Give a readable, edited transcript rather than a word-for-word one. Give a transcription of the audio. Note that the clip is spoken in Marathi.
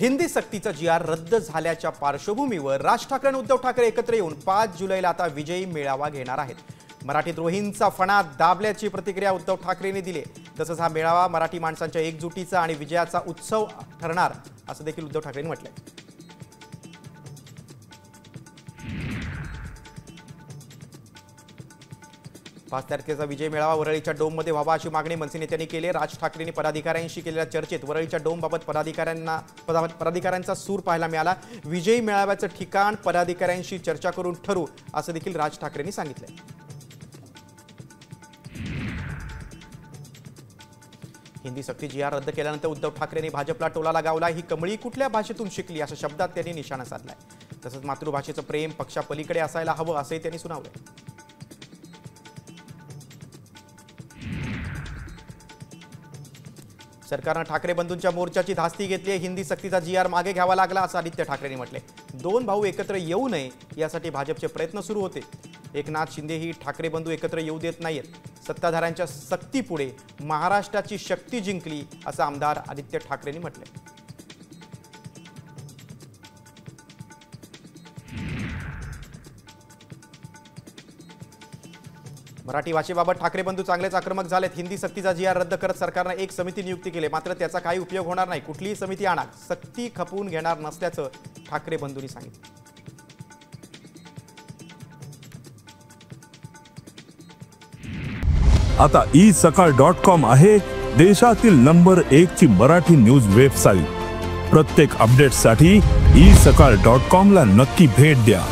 हिंदी सक्तीचा जी.आर. रद्द झाल्याच्या पार्श्वभूमीवर राज ठाकरे आणि उद्धव ठाकरे एकत्र येऊन 5 जुलैला आता विजयी मेळावा घेणार आहेत. मराठी द्रोहींचा फणा दाबल्याची प्रतिक्रिया उद्धव ठाकरेंनी दिली. तसंच हा मेळावा मराठी माणसांच्या एकजुटीचा आणि विजयाचा उत्सव ठरणार असं देखील उद्धव ठाकरेंनी म्हटलंय. पाच तारखेचा विजय मेळावा वरळीच्या डोममध्ये व्हावा अशी मागणी मनसे नेत्यांनी केली. राज ठाकरेंनी पदाधिकाऱ्यांशी केलेल्या चर्चेत वरळीच्या डोमबाबत पदाधिकाऱ्यांचा सूर पाहायला मिळाला. विजयी मेळाव्याचं ठिकाण पदाधिकाऱ्यांशी चर्चा करून ठरवू असं देखील राज ठाकरेंनी सांगितलंय. हिंदी सक्ती जी.आर. रद्द केल्यानंतर उद्धव ठाकरेंनी भाजपला टोला लगावला. ही कमळी कुठल्या भाषेतून शिकली अशा शब्दात त्यांनी निशाणा साधलाय. तसंच मातृभाषेचं प्रेम पक्षापलीकडे असायला हवं असंही त्यांनी सुनावलंय. सरकारनं ठाकरे बंधूंच्या मोर्चाची धास्ती घेतली. हिंदी सक्तीचा जी.आर. मागे घ्यावा लागला असं आदित्य ठाकरेंनी म्हटले. दोन भाऊ एकत्र येऊ नये यासाठी भाजपचे प्रयत्न सुरू होते. एकनाथ शिंदे ही ठाकरे बंधू एकत्र येऊ देत नाहीत. सत्ताधाऱ्यांच्या सक्तीपुढे महाराष्ट्राची शक्ती जिंकली असं आमदार आदित्य ठाकरेंनी म्हटले. मराठी भाषेबाबत ठाकरे बंधू चांगलेच आक्रमक झालेत. हिंदी सक्तीचा जी.आर. रद्द करत सरकारने एक समिती नियुक्ती केली. मात्र त्याचा काही उपयोग होणार नाही. कुठलीही समिती आणा, सक्ती खपवून घेणार नसल्याचं ठाकरे बंधूंनी सांगितलं. आता isakal.com आहे देशातील नंबर 1 ची मराठी न्यूज वेबसाईट. प्रत्येक अपडेटसाठी isakal.com ला नक्की भेट द्या.